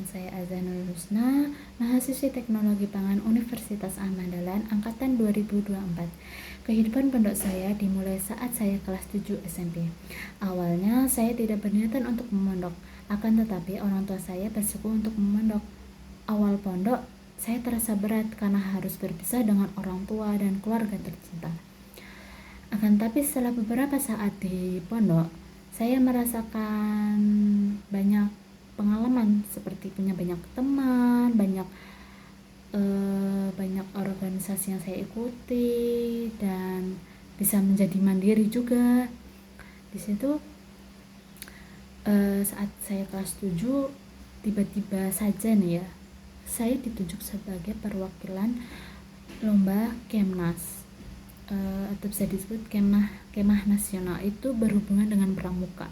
saya Azanul Husna, mahasiswi Teknologi Pangan Universitas Ahmad Dahlan angkatan 2024. Kehidupan pondok saya dimulai saat saya kelas 7 SMP. Awalnya saya tidak berniatan untuk memondok, akan tetapi orang tua saya bersuku untuk memondok. Awal pondok, saya terasa berat karena harus berpisah dengan orang tua dan keluarga tercinta. Akan tapi setelah beberapa saat di pondok, saya merasakan banyak pengalaman, seperti punya banyak teman, banyak organisasi yang saya ikuti, dan bisa menjadi mandiri juga. Di situ saat saya kelas 7, tiba-tiba saja nih ya, saya ditunjuk sebagai perwakilan lomba Kemnas, atau bisa disebut kemah nasional. Itu berhubungan dengan pramuka.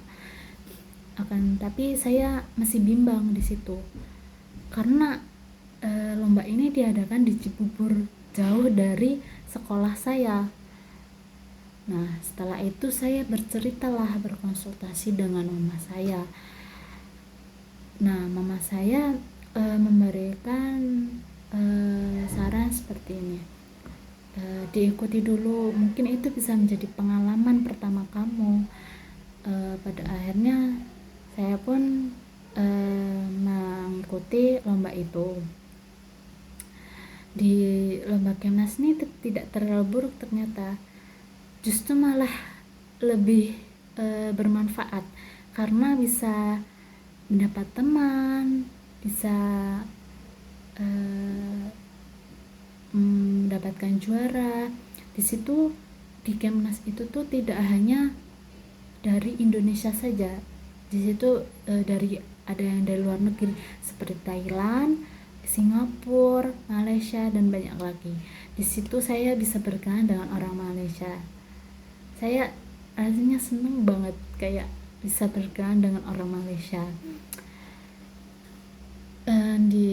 Akan tapi saya masih bimbang di situ karena lomba ini diadakan di Cibubur, jauh dari sekolah saya. Nah, setelah itu saya berkonsultasi dengan mama saya. Nah, mama saya memberikan saran seperti ini. Diikuti dulu, mungkin itu bisa menjadi pengalaman pertama kamu. Pada akhirnya saya pun mengikuti lomba itu. Di lomba Kemnas ini tidak terlalu buruk ternyata, justru malah lebih bermanfaat karena bisa mendapat teman, bisa mendapatkan juara. Di situ di Kemnas itu tuh tidak hanya dari Indonesia saja, di situ ada yang dari luar negeri seperti Thailand, Singapura, Malaysia, dan banyak lagi. Di situ saya bisa berkenalan dengan orang Malaysia. Saya rasanya seneng banget kayak bisa berkenalan dengan orang Malaysia. Di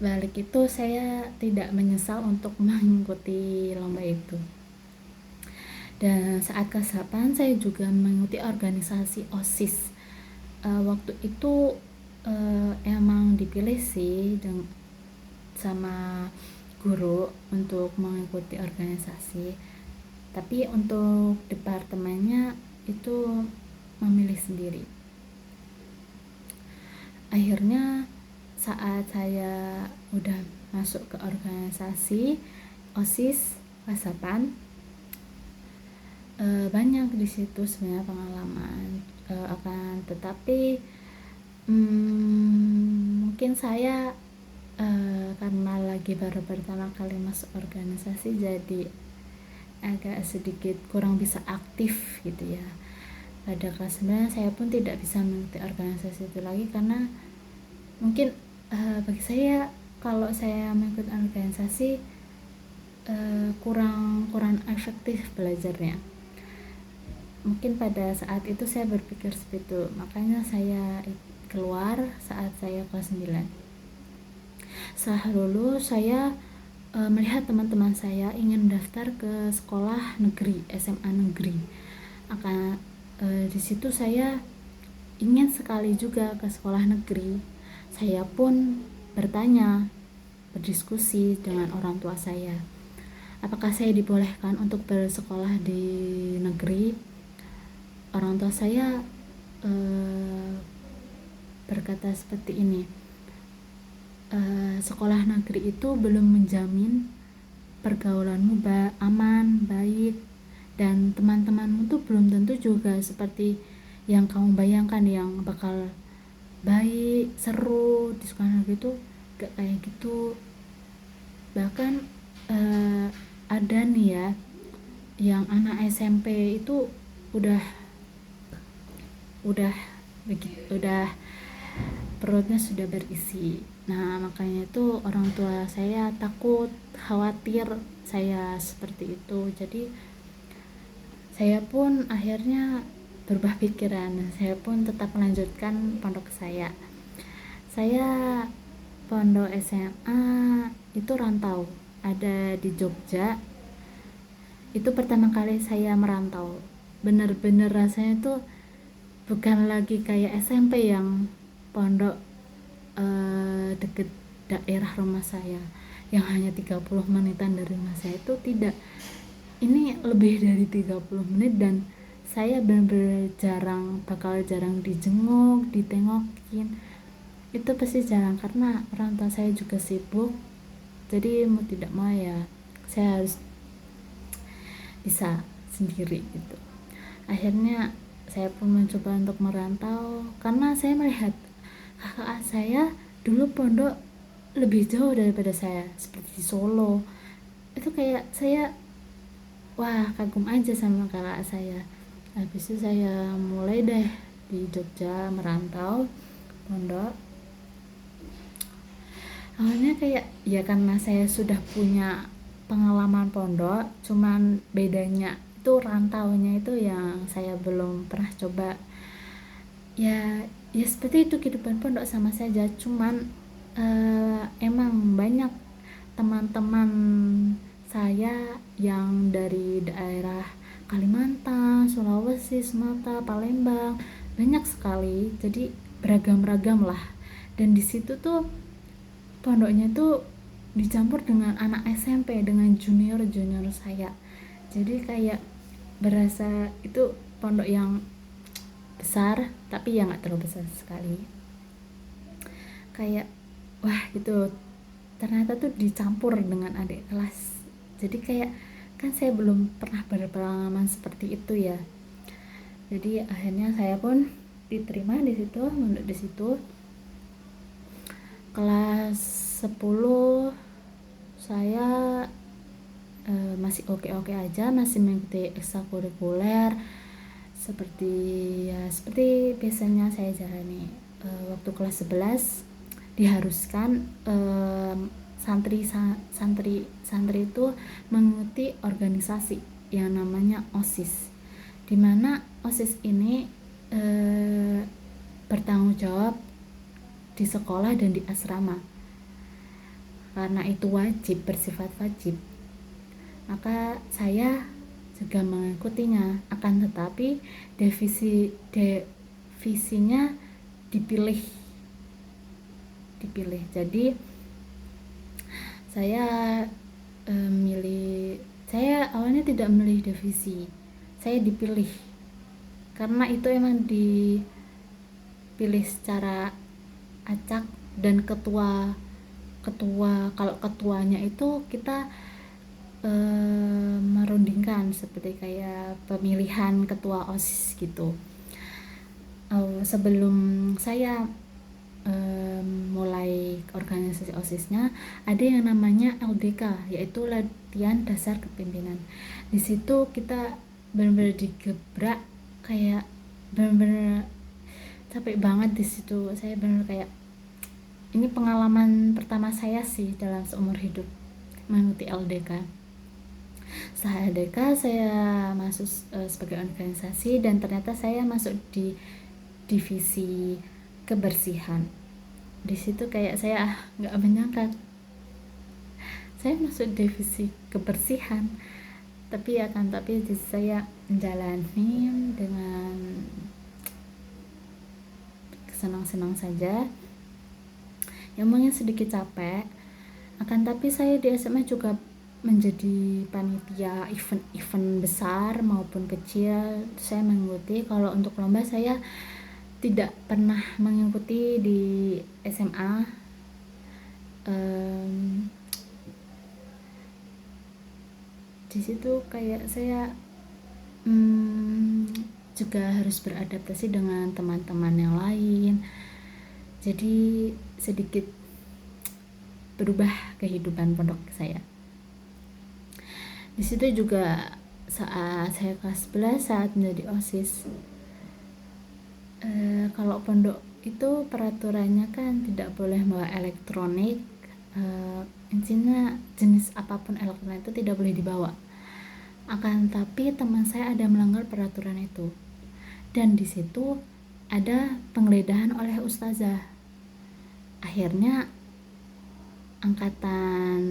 balik itu saya tidak menyesal untuk mengikuti lomba itu. Dan saat kelas 8 saya juga mengikuti organisasi OSIS. Waktu itu emang dipilih sih sama guru untuk mengikuti organisasi, tapi untuk departemennya itu memilih sendiri. Akhirnya saat saya udah masuk ke organisasi OSIS kelas 8, banyak di situ sebenarnya pengalaman, akan tetapi mungkin saya karena lagi baru pertama kali masuk organisasi, jadi agak sedikit kurang bisa aktif gitu ya. Pada kelas 9 saya pun tidak bisa mengikuti organisasi itu lagi karena mungkin bagi saya kalau saya mengikuti organisasi kurang efektif belajarnya. Mungkin pada saat itu saya berpikir seperti itu, makanya saya keluar saat saya kelas 9. Setelah lulus, saya melihat teman-teman saya ingin daftar ke sekolah negeri, SMA negeri. Di situ saya ingin sekali juga ke sekolah negeri. Saya pun bertanya, berdiskusi dengan orang tua saya, apakah saya dibolehkan untuk bersekolah di negeri. Orang tua saya berkata seperti ini, sekolah negeri itu belum menjamin pergaulanmu aman, baik, dan teman-temanmu tuh belum tentu juga seperti yang kamu bayangkan, yang bakal baik, seru. Di sekolah negeri itu gak kayak gitu. Bahkan ada nih ya, yang anak SMP itu udah perutnya sudah berisi. Nah, makanya itu orang tua saya takut, khawatir saya seperti itu. Jadi saya pun akhirnya berubah pikiran. Saya pun tetap melanjutkan pondok saya. Saya pondok SMA itu rantau, ada di Jogja. Itu pertama kali saya merantau. Bener-bener rasanya tuh bukan lagi kayak SMP yang pondok deket daerah rumah saya yang hanya 30 menitan dari rumah saya, itu tidak, ini lebih dari 30 menit dan saya benar-benar bakal jarang dijenguk, ditengokin. Itu pasti jarang karena orang tua saya juga sibuk. Jadi mau tidak mau ya saya harus bisa sendiri gitu. Akhirnya saya pun mencoba untuk merantau karena saya melihat kakak saya dulu pondok lebih jauh daripada saya, seperti di Solo. Itu kayak saya, wah, kagum aja sama kakak saya. Habis itu saya mulai deh di Jogja merantau pondok. Awalnya kayak ya karena saya sudah punya pengalaman pondok, cuman bedanya itu rantaunya itu yang saya belum pernah coba. Ya seperti itu kehidupan pondok sama saja, cuman emang banyak teman-teman saya yang dari daerah Kalimantan, Sulawesi, Sumatera, Palembang, banyak sekali. Jadi beragam-ragam lah. Dan di situ tuh pondoknya tuh dicampur dengan anak SMP, dengan junior-junior saya. Jadi kayak berasa itu pondok yang besar, tapi ya nggak terlalu besar sekali. Kayak wah gitu, ternyata tuh dicampur dengan adik kelas. Jadi kayak kan saya belum pernah berpengalaman seperti itu ya. Jadi akhirnya saya pun diterima di situ, mondok di situ. Kelas 10 saya masih oke-oke aja, masih mengikuti ekstrakurikuler seperti biasanya saya jalani. Waktu kelas 11 diharuskan santri itu mengikuti organisasi yang namanya OSIS, dimana OSIS ini bertanggung jawab di sekolah dan di asrama. Karena itu wajib, bersifat wajib, maka saya juga mengikutinya. Akan tetapi divisinya dipilih. Jadi saya saya awalnya tidak memilih divisi, saya dipilih karena itu emang dipilih secara acak. Dan ketua kalau ketuanya itu kita merundingkan seperti kayak pemilihan ketua OSIS gitu. Sebelum saya mulai organisasi OSISnya, ada yang namanya LDK, yaitu latihan dasar kepemimpinan. Di situ kita benar-benar digebrak, kayak benar-benar capek banget di situ. Saya benar kayak ini pengalaman pertama saya sih dalam seumur hidup mengikuti LDK. Setelah LDK saya masuk sebagai organisasi dan ternyata saya masuk di divisi kebersihan. Di situ kayak saya nggak menyangka saya masuk divisi kebersihan, tapi saya menjalani dengan senang-senang saja. Ya mungkin sedikit capek, akan tapi saya di SMA juga menjadi panitia event-event besar maupun kecil. Saya mengikuti. Kalau untuk lomba saya tidak pernah mengikuti di SMA. Di situ kayak saya juga harus beradaptasi dengan teman-teman yang lain. Jadi sedikit berubah kehidupan pondok saya. Di situ juga saat saya kelas 11 saat menjadi OSIS. Kalau pondok itu peraturannya kan tidak boleh bawa elektronik. Intinya jenis apapun elektronik itu tidak boleh dibawa. Akan tapi teman saya ada melanggar peraturan itu. Dan di situ ada penggeledahan oleh ustazah. Akhirnya angkatan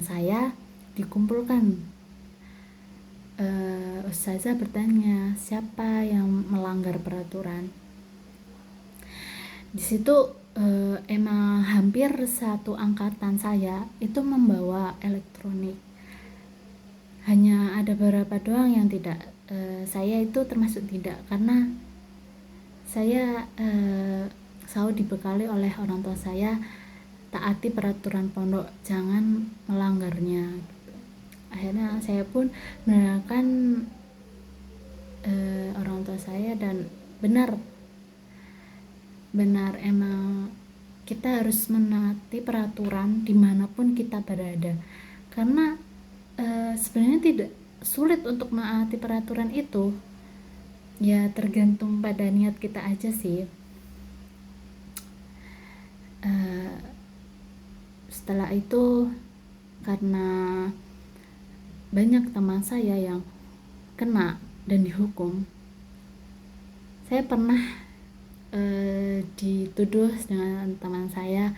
saya dikumpulkan. Ustazah bertanya siapa yang melanggar peraturan. Di situ emang hampir satu angkatan saya itu membawa elektronik, hanya ada beberapa doang yang tidak. Saya itu termasuk tidak, karena saya selalu dibekali oleh orang tua saya, taati peraturan pondok, jangan melanggarnya gitu. Akhirnya saya pun menerangkan orang tua saya, dan benar emang kita harus menaati peraturan dimanapun kita berada, karena sebenarnya tidak sulit untuk menaati peraturan itu, ya tergantung pada niat kita aja sih. Setelah itu, karena banyak teman saya yang kena dan dihukum, saya pernah dituduh dengan teman saya,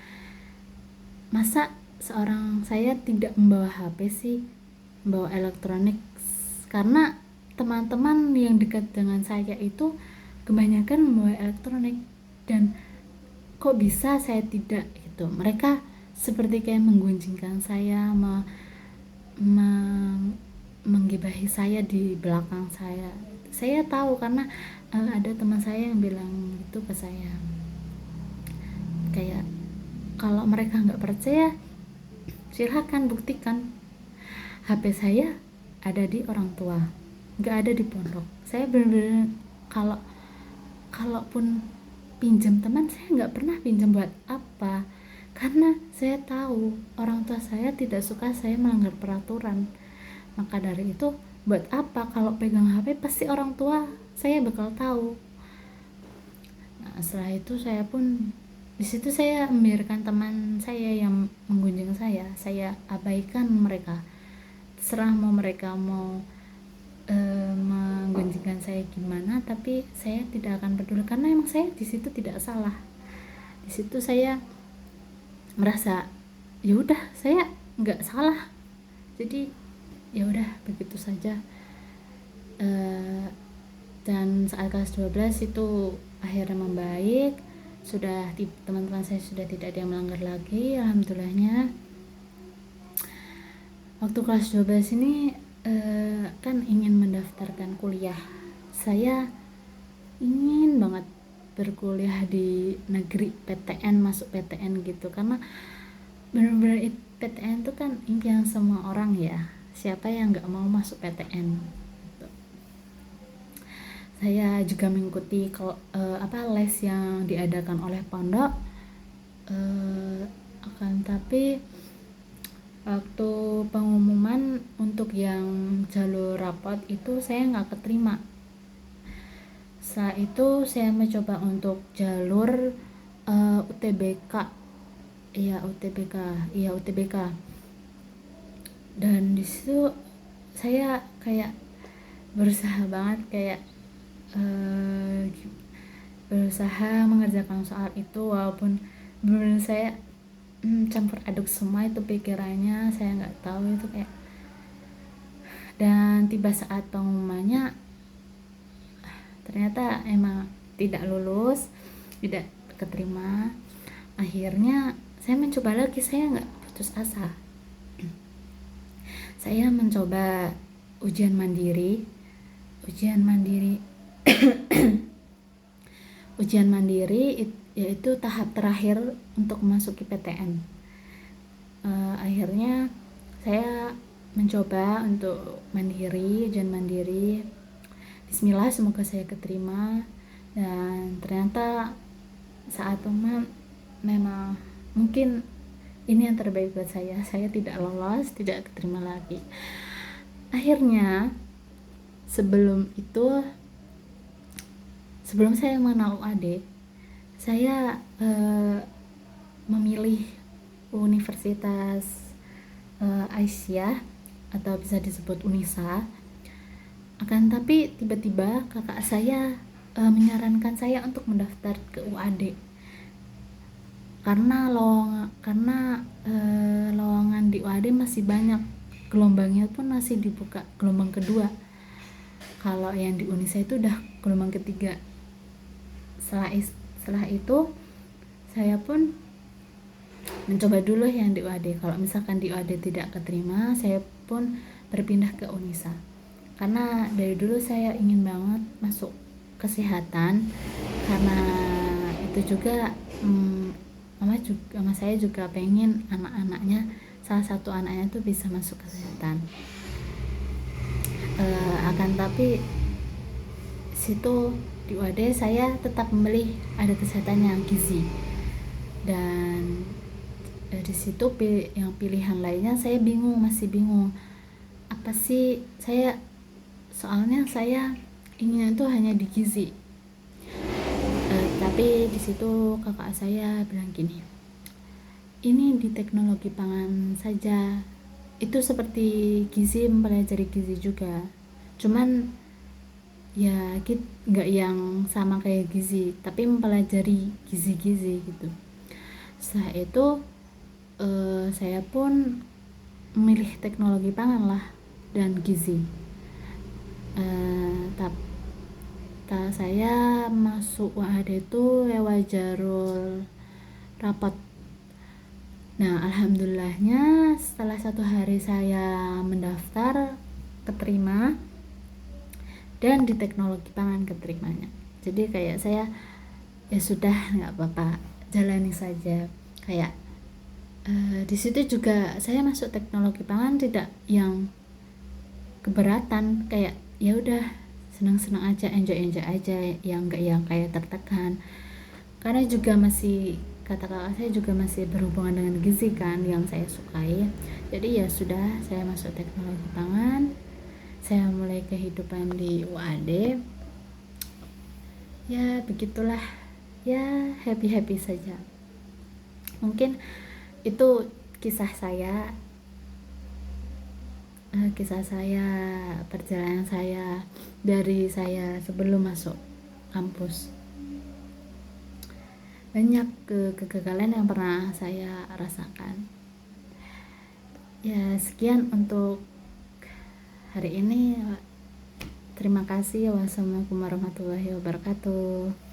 masa seorang saya tidak membawa HP sih, membawa elektronik, karena teman-teman yang dekat dengan saya itu kebanyakan membawa elektronik, dan kok bisa saya tidak gitu. Mereka seperti kayak menggunjingkan saya, menggibahi saya di belakang saya. Saya tahu karena ada teman saya yang bilang gitu ke saya, kayak kalau mereka nggak percaya silahkan buktikan, HP saya ada di orang tua, nggak ada di pondok. Saya benar-benar kalaupun pinjam teman, saya nggak pernah pinjam buat apa, karena saya tahu orang tua saya tidak suka saya melanggar peraturan. Maka dari itu, buat apa kalau pegang HP, pasti orang tua saya bakal tahu. Nah, setelah itu saya pun di situ saya membiarkan teman saya yang menggunjing saya abaikan mereka. Terserah mau mereka mau menggunjingkan saya gimana, tapi saya tidak akan peduli, karena emang saya di situ tidak salah. Di situ saya merasa ya udah saya nggak salah, jadi ya udah begitu saja. Dan saat kelas 12 itu akhirnya membaik, sudah teman-teman saya sudah tidak ada yang melanggar lagi, alhamdulillahnya. Waktu kelas 12 ini kan ingin mendaftarkan kuliah, saya ingin banget berkuliah di negeri, PTN, masuk PTN gitu, karena benar-benar PTN itu kan impian semua orang ya, siapa yang nggak mau masuk PTN gitu. Saya juga mengikuti les yang diadakan oleh pondok, akan tapi waktu pengumuman untuk yang jalur rapot itu saya nggak keterima. Setelah itu saya mencoba untuk jalur UTBK, dan disitu saya kayak berusaha banget, kayak berusaha mengerjakan soal itu, walaupun benar-benar saya campur aduk semua itu pikirannya, saya nggak tahu itu kayak. Dan tiba saat pengumumannya, ternyata emang tidak lulus, tidak keterima. Akhirnya saya mencoba lagi, saya nggak putus asa. Saya mencoba ujian mandiri yaitu tahap terakhir untuk memasuki PTN. Akhirnya saya mencoba untuk ujian mandiri. Bismillah, semoga saya keterima. Dan ternyata saat memang mungkin ini yang terbaik buat saya tidak lolos, tidak keterima lagi. Akhirnya sebelum saya mengenal UAD, saya memilih Universitas Aisyah atau bisa disebut Unisa. Akan tapi tiba-tiba kakak saya menyarankan saya untuk mendaftar ke UAD, karena lowongan di UAD masih banyak, gelombangnya pun masih dibuka gelombang kedua. Kalau yang di Unisa itu udah gelombang ketiga. Setelah itu saya pun mencoba dulu yang di UAD. Kalau misalkan di UAD tidak keterima, saya pun berpindah ke Unisa. Karena dari dulu saya ingin banget masuk kesehatan, karena itu juga mama saya juga pengen salah satu anaknya tuh bisa masuk kesehatan. Akan tapi situ di UAD saya tetap memilih ada kesehatan yang gizi, dan di situ yang pilihan lainnya saya masih bingung apa sih soalnya saya inginnya itu hanya di gizi. Tapi di situ kakak saya bilang gini, ini di teknologi pangan saja, itu seperti gizi, mempelajari gizi juga, cuman ya nggak yang sama kayak gizi, tapi mempelajari gizi-gizi gitu. Setelah itu saya pun memilih teknologi pangan lah dan gizi. Saya masuk UAD itu lewat jalur rapat. Nah, alhamdulillahnya setelah 1 hari saya mendaftar, keterima, dan di teknologi pangan keterimanya. Jadi kayak saya ya sudah, nggak apa-apa, jalani saja. Kayak di situ juga saya masuk teknologi pangan tidak yang keberatan, kayak ya udah senang-senang aja, enjoy aja, yang enggak yang kayak tertekan. Karena juga masih, kata kakak saya juga masih berhubungan dengan gizi kan yang saya sukai. Jadi ya sudah, saya masuk teknologi pangan, saya mulai kehidupan di UAD. Ya begitulah, ya happy saja. Mungkin itu kisah saya, perjalanan saya dari saya sebelum masuk kampus. Banyak kegagalan yang pernah saya rasakan. Ya sekian untuk hari ini. Terima kasih. Wassalamualaikum warahmatullahi wabarakatuh.